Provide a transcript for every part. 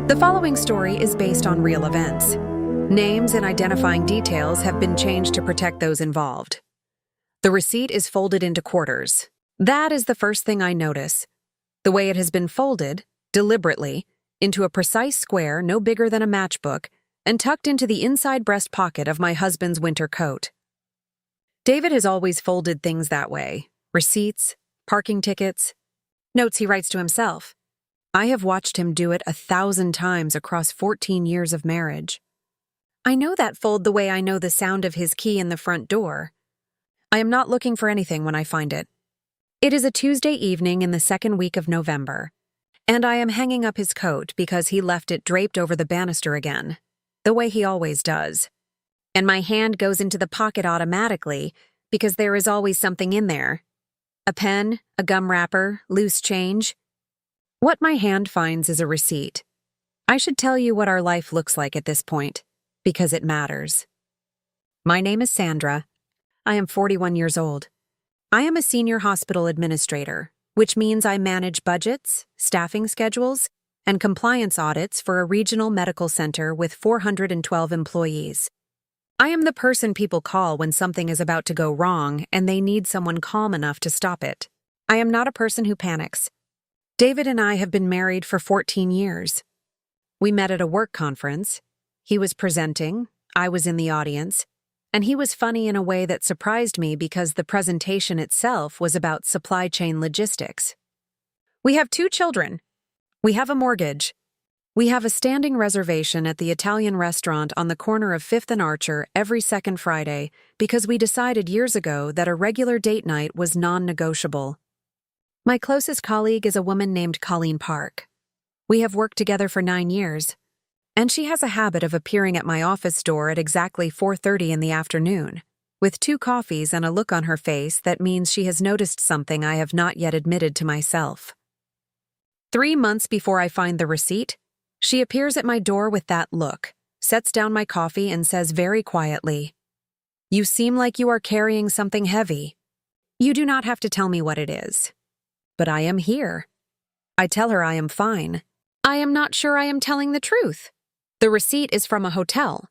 The following story is based on real events. Names and identifying details have been changed to protect those involved. The receipt is folded into quarters. That is the first thing I notice. The way it has been folded, deliberately, into a precise square no bigger than a matchbook and tucked into the inside breast pocket of my husband's winter coat. David has always folded things that way. Receipts, parking tickets, notes he writes to himself. I have watched him do it 1,000 times across 14 years of marriage. I know that fold the way I know the sound of his key in the front door. I am not looking for anything when I find it. It is a Tuesday evening in the second week of November, and I am hanging up his coat because he left it draped over the banister again, the way he always does. And my hand goes into the pocket automatically because there is always something in there. A pen, a gum wrapper, loose change. What my hand finds is a receipt. I should tell you what our life looks like at this point, because it matters. My name is Sandra. I am 41 years old. I am a senior hospital administrator, which means I manage budgets, staffing schedules, and compliance audits for a regional medical center with 412 employees. I am the person people call when something is about to go wrong and they need someone calm enough to stop it. I am not a person who panics. David and I have been married for 14 years. We met at a work conference. He was presenting, I was in the audience, and he was funny in a way that surprised me because the presentation itself was about supply chain logistics. We have 2 children. We have a mortgage. We have a standing reservation at the Italian restaurant on the corner of 5th and Archer every second Friday because we decided years ago that a regular date night was non-negotiable. My closest colleague is a woman named Colleen Park. We have worked together for 9 years, and she has a habit of appearing at my office door at exactly 4:30 in the afternoon, with 2 coffees and a look on her face that means she has noticed something I have not yet admitted to myself. 3 months before I find the receipt, she appears at my door with that look, sets down my coffee and says very quietly, "You seem like you are carrying something heavy. You do not have to tell me what it is. But I am here." I tell her I am fine. I am not sure I am telling the truth. The receipt is from a hotel,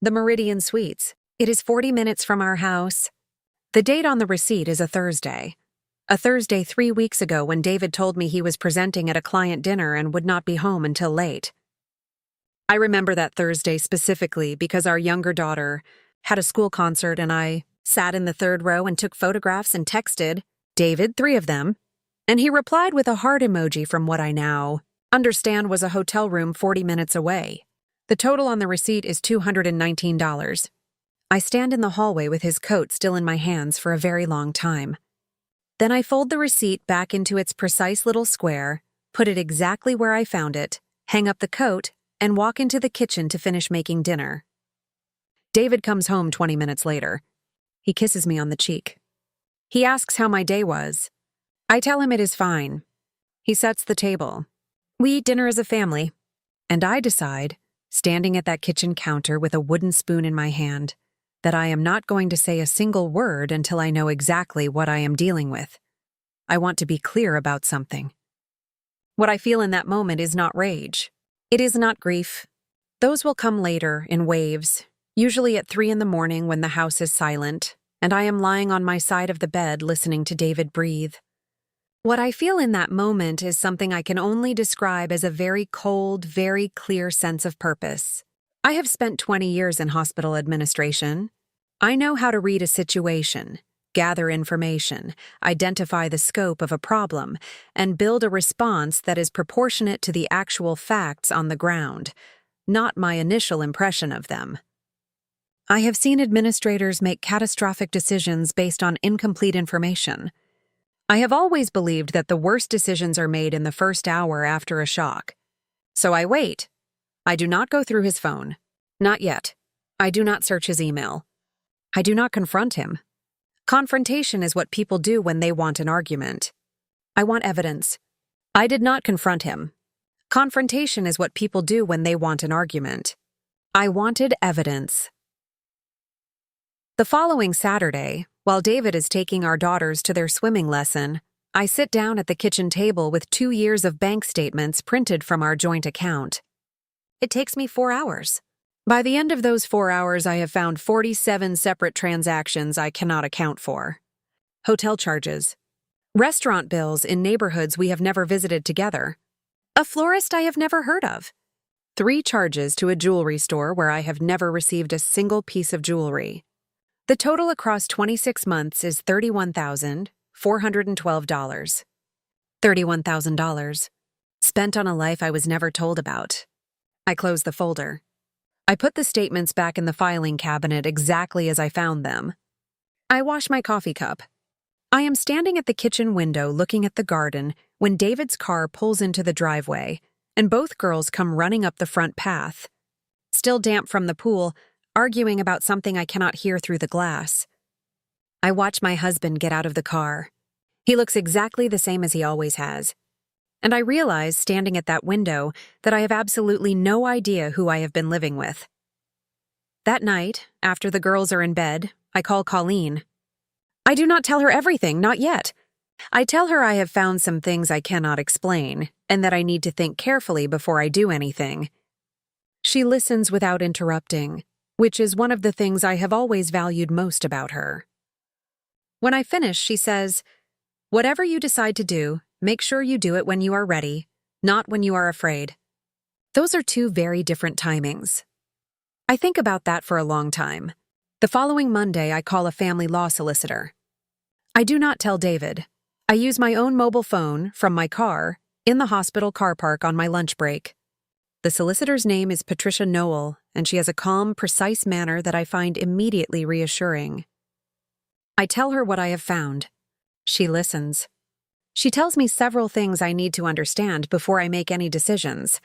the Meridian Suites. It is 40 minutes from our house. The date on the receipt is a Thursday. A Thursday 3 weeks ago when David told me he was presenting at a client dinner and would not be home until late. I remember that Thursday specifically because our younger daughter had a school concert and I sat in the 3rd row and took photographs and texted David 3 of them. And he replied with a heart emoji from what I now understand was a hotel room 40 minutes away. The total on the receipt is $219. I stand in the hallway with his coat still in my hands for a very long time. Then I fold the receipt back into its precise little square, put it exactly where I found it, hang up the coat, and walk into the kitchen to finish making dinner. David comes home 20 minutes later. He kisses me on the cheek. He asks how my day was. I tell him it is fine. He sets the table. We eat dinner as a family, and I decide, standing at that kitchen counter with a wooden spoon in my hand, that I am not going to say a single word until I know exactly what I am dealing with. I want to be clear about something. What I feel in that moment is not rage. It is not grief. Those will come later in waves, usually at 3 in the morning when the house is silent, and I am lying on my side of the bed listening to David breathe. What I feel in that moment is something I can only describe as a very cold, very clear sense of purpose. I have spent 20 years in hospital administration. I know how to read a situation, gather information, identify the scope of a problem, and build a response that is proportionate to the actual facts on the ground, not my initial impression of them. I have seen administrators make catastrophic decisions based on incomplete information. I have always believed that the worst decisions are made in the first hour after a shock. So I wait. I do not go through his phone. Not yet. I do not search his email. I do not confront him. Confrontation is what people do when they want an argument. I want evidence. I did not confront him. Confrontation is what people do when they want an argument. I wanted evidence. The following Saturday, While David is taking our daughters to their swimming lesson, I sit down at the kitchen table with 2 years of bank statements printed from our joint account. It takes me 4 hours. By the end of those 4 hours, I have found 47 separate transactions I cannot account for. Hotel charges, restaurant bills in neighborhoods we have never visited together, a florist I have never heard of, 3 charges to a jewelry store where I have never received a single piece of jewelry. The total across 26 months is $31,412. $31,000 spent on a life I was never told about. I close the folder. I put the statements back in the filing cabinet exactly as I found them. I wash my coffee cup. I am standing at the kitchen window looking at the garden when David's car pulls into the driveway, and both girls come running up the front path. Still damp from the pool, arguing about something I cannot hear through the glass. I watch my husband get out of the car. He looks exactly the same as he always has. And I realize, standing at that window, that I have absolutely no idea who I have been living with. That night, after the girls are in bed, I call Colleen. I do not tell her everything, not yet. I tell her I have found some things I cannot explain, and that I need to think carefully before I do anything. She listens without interrupting, which is one of the things I have always valued most about her. When I finish, she says, "Whatever you decide to do, make sure you do it when you are ready, not when you are afraid." Those are 2 very different timings. I think about that for a long time. The following Monday, I call a family law solicitor. I do not tell David. I use my own mobile phone from my car in the hospital car park on my lunch break. The solicitor's name is Patricia Noel, and she has a calm, precise manner that I find immediately reassuring. I tell her what I have found. She listens. She tells me several things I need to understand before I make any decisions.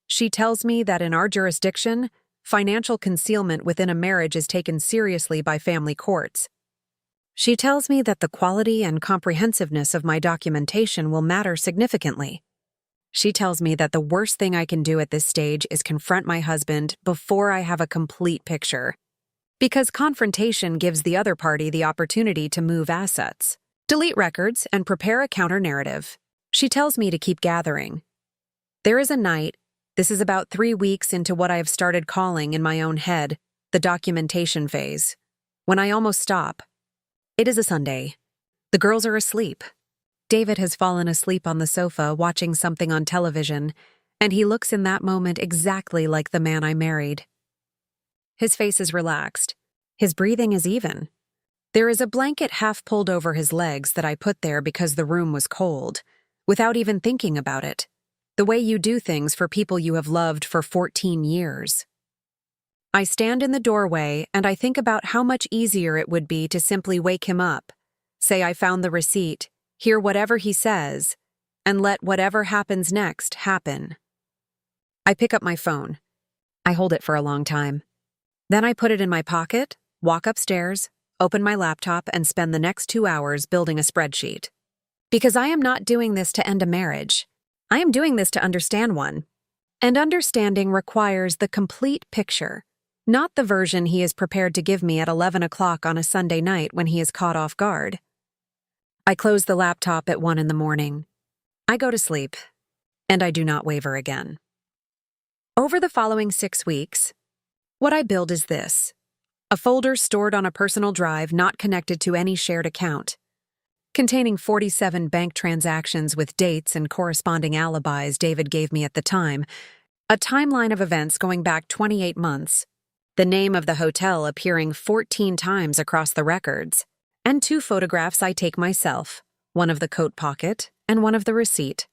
She tells me that in our jurisdiction, financial concealment within a marriage is taken seriously by family courts. She tells me that the quality and comprehensiveness of my documentation will matter significantly. She tells me that the worst thing I can do at this stage is confront my husband before I have a complete picture, because confrontation gives the other party the opportunity to move assets, delete records, and prepare a counter-narrative. She tells me to keep gathering. There is a night, this is about 3 weeks into what I have started calling in my own head the documentation phase, when I almost stop. It is a Sunday. The girls are asleep. David has fallen asleep on the sofa watching something on television, and he looks in that moment exactly like the man I married. His face is relaxed. His breathing is even. There is a blanket half pulled over his legs that I put there because the room was cold, without even thinking about it, the way you do things for people you have loved for 14 years. I stand in the doorway and I think about how much easier it would be to simply wake him up, say I found the receipt, hear whatever he says, and let whatever happens next happen. I pick up my phone. I hold it for a long time. Then I put it in my pocket, walk upstairs, open my laptop, and spend the next 2 hours building a spreadsheet. Because I am not doing this to end a marriage. I am doing this to understand one. And understanding requires the complete picture, not the version he is prepared to give me at 11 o'clock on a Sunday night when he is caught off guard. I close the laptop at 1 in the morning. I go to sleep, and I do not waver again. Over the following 6 weeks, what I build is this: a folder stored on a personal drive not connected to any shared account, containing 47 bank transactions with dates and corresponding alibis David gave me at the time, a timeline of events going back 28 months, the name of the hotel appearing 14 times across the records, and 2 photographs I take myself, one of the coat pocket and one of the receipt,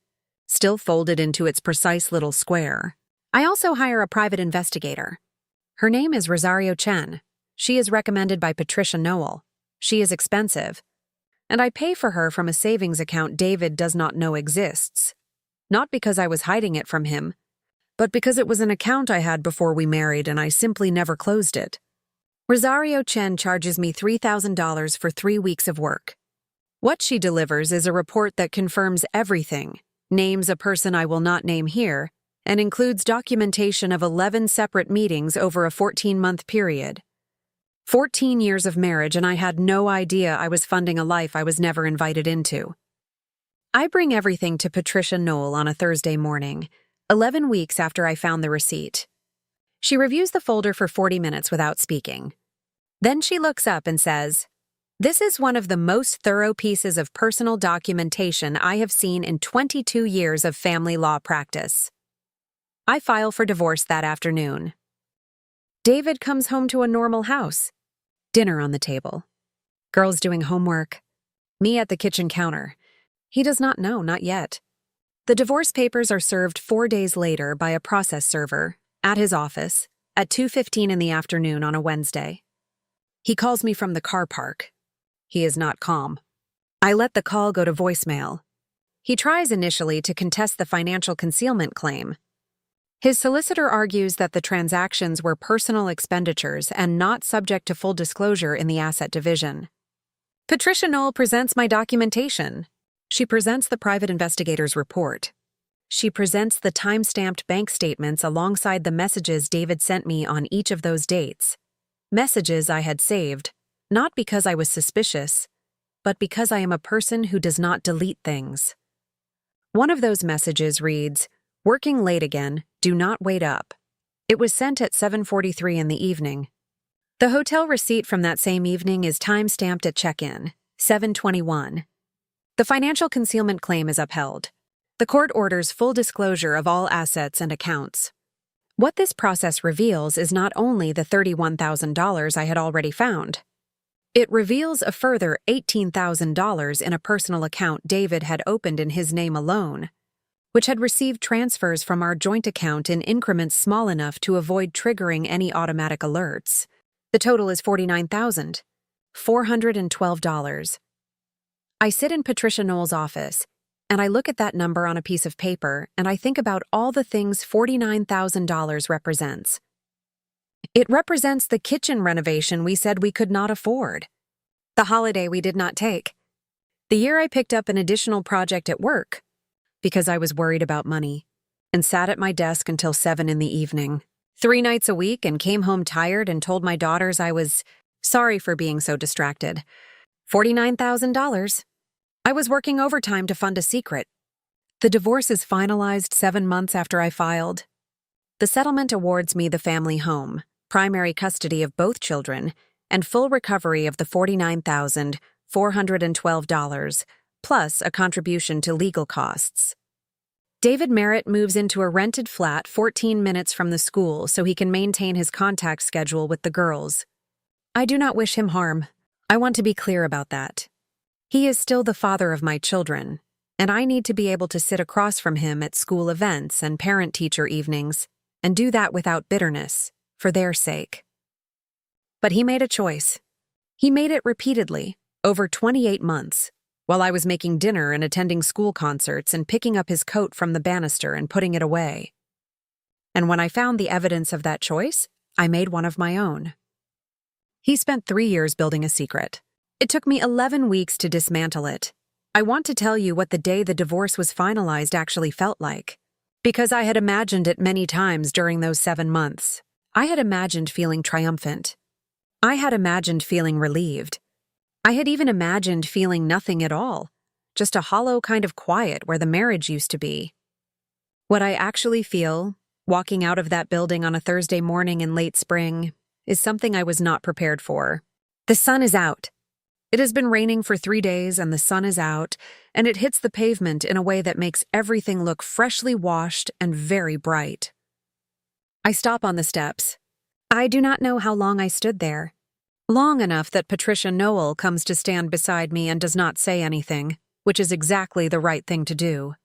still folded into its precise little square. I also hire a private investigator. Her name is Rosario Chen. She is recommended by Patricia Noel. She is expensive, and I pay for her from a savings account David does not know exists, not because I was hiding it from him, but because it was an account I had before we married and I simply never closed it. Rosario Chen charges me $3,000 for 3 weeks of work. What she delivers is a report that confirms everything, names a person I will not name here, and includes documentation of 11 separate meetings over a 14-month period. 14 years of marriage, and I had no idea I was funding a life I was never invited into. I bring everything to Patricia Knoll on a Thursday morning, 11 weeks after I found the receipt. She reviews the folder for 40 minutes without speaking. Then she looks up and says, "This is one of the most thorough pieces of personal documentation I have seen in 22 years of family law practice." I file for divorce that afternoon. David comes home to a normal house. Dinner on the table. Girls doing homework. Me at the kitchen counter. He does not know, not yet. The divorce papers are served 4 days later by a process server at his office at 2:15 in the afternoon on a Wednesday. He calls me from the car park. He is not calm. I let the call go to voicemail. He tries initially to contest the financial concealment claim. His solicitor argues that the transactions were personal expenditures and not subject to full disclosure in the asset division. Patricia Knoll presents my documentation. She presents the private investigator's report. She presents the time-stamped bank statements alongside the messages David sent me on each of those dates. Messages I had saved, not because I was suspicious, but because I am a person who does not delete things. One of those messages reads, "Working late again, do not wait up." It was sent at 7:43 in the evening. The hotel receipt from that same evening is time-stamped at check-in, 7:21. The financial concealment claim is upheld. The court orders full disclosure of all assets and accounts. What this process reveals is not only the $31,000 I had already found. It reveals a further $18,000 in a personal account David had opened in his name alone, which had received transfers from our joint account in increments small enough to avoid triggering any automatic alerts. The total is $49,412. I sit in Patricia Knoll's office, and I look at that number on a piece of paper, and I think about all the things $49,000 represents. It represents the kitchen renovation we said we could not afford, the holiday we did not take, the year I picked up an additional project at work, because I was worried about money, and sat at my desk until 7 in the evening, 3 nights a week, and came home tired and told my daughters I was sorry for being so distracted. $49,000. I was working overtime to fund a secret. The divorce is finalized 7 months after I filed. The settlement awards me the family home, primary custody of both children, and full recovery of the $49,412, plus a contribution to legal costs. David Merritt moves into a rented flat 14 minutes from the school so he can maintain his contact schedule with the girls. I do not wish him harm. I want to be clear about that. He is still the father of my children, and I need to be able to sit across from him at school events and parent-teacher evenings, and do that without bitterness, for their sake. But he made a choice. He made it repeatedly, over 28 months, while I was making dinner and attending school concerts and picking up his coat from the banister and putting it away. And when I found the evidence of that choice, I made one of my own. He spent 3 years building a secret. It took me 11 weeks to dismantle it. I want to tell you what the day the divorce was finalized actually felt like, because I had imagined it many times during those 7 months. I had imagined feeling triumphant. I had imagined feeling relieved. I had even imagined feeling nothing at all, just a hollow kind of quiet where the marriage used to be. What I actually feel, walking out of that building on a Thursday morning in late spring, is something I was not prepared for. The sun is out. It has been raining for 3 days and the sun is out, and it hits the pavement in a way that makes everything look freshly washed and very bright. I stop on the steps. I do not know how long I stood there. Long enough that Patricia Knoll comes to stand beside me and does not say anything, which is exactly the right thing to do.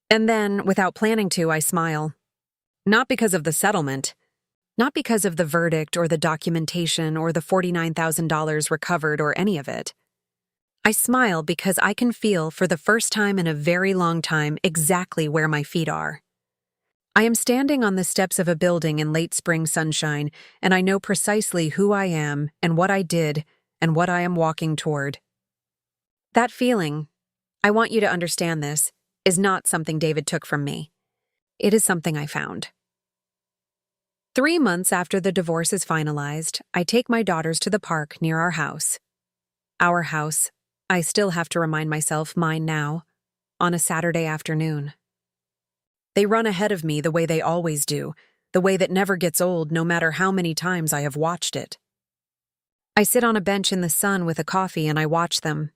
And then, without planning to, I smile. Not because of the settlement. Not because of the verdict or the documentation or the $49,000 recovered or any of it. I smile because I can feel for the first time in a very long time exactly where my feet are. I am standing on the steps of a building in late spring sunshine, and I know precisely who I am and what I did and what I am walking toward. That feeling, I want you to understand this, is not something David took from me. It is something I found. 3 months after the divorce is finalized, I take my daughters to the park near our house. Our house, I still have to remind myself mine now, on a Saturday afternoon. They run ahead of me the way they always do, the way that never gets old no matter how many times I have watched it. I sit on a bench in the sun with a coffee and I watch them.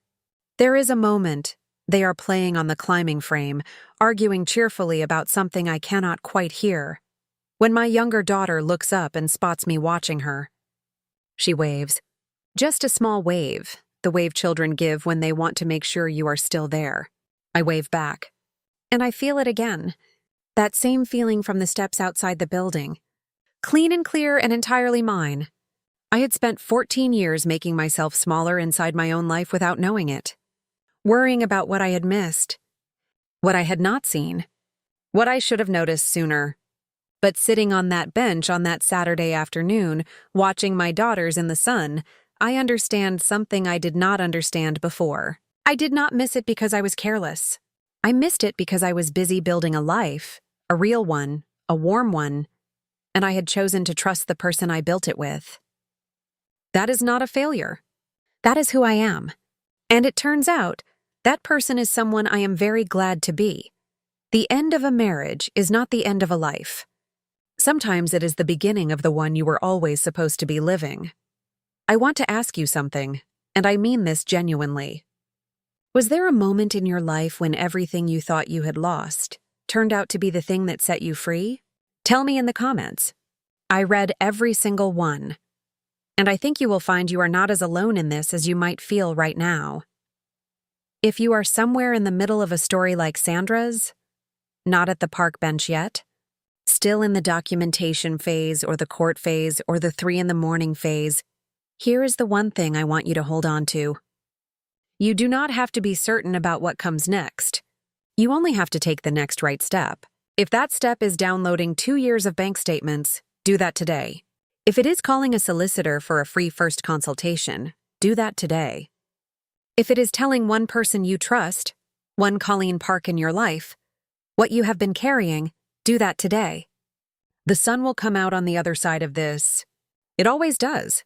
There is a moment. They are playing on the climbing frame, arguing cheerfully about something I cannot quite hear. When my younger daughter looks up and spots me watching her, she waves. Just a small wave, the wave children give when they want to make sure you are still there. I wave back. And I feel it again. That same feeling from the steps outside the building. Clean and clear and entirely mine. I had spent 14 years making myself smaller inside my own life without knowing it. Worrying about what I had missed. What I had not seen. What I should have noticed sooner. But sitting on that bench on that Saturday afternoon, watching my daughters in the sun, I understand something I did not understand before. I did not miss it because I was careless. I missed it because I was busy building a life, a real one, a warm one, and I had chosen to trust the person I built it with. That is not a failure. That is who I am. And it turns out, that person is someone I am very glad to be. The end of a marriage is not the end of a life. Sometimes it is the beginning of the one you were always supposed to be living. I want to ask you something, and I mean this genuinely. Was there a moment in your life when everything you thought you had lost turned out to be the thing that set you free? Tell me in the comments. I read every single one. And I think you will find you are not as alone in this as you might feel right now. If you are somewhere in the middle of a story like Sandra's, not at the park bench yet, still in the documentation phase or the court phase or the 3 a.m. phase, here is the one thing I want you to hold on to. You do not have to be certain about what comes next. You only have to take the next right step. If that step is downloading 2 years of bank statements, do that today. If it is calling a solicitor for a free first consultation, do that today. If it is telling one person you trust, one Colleen Park in your life, what you have been carrying, do that today. The sun will come out on the other side of this. It always does.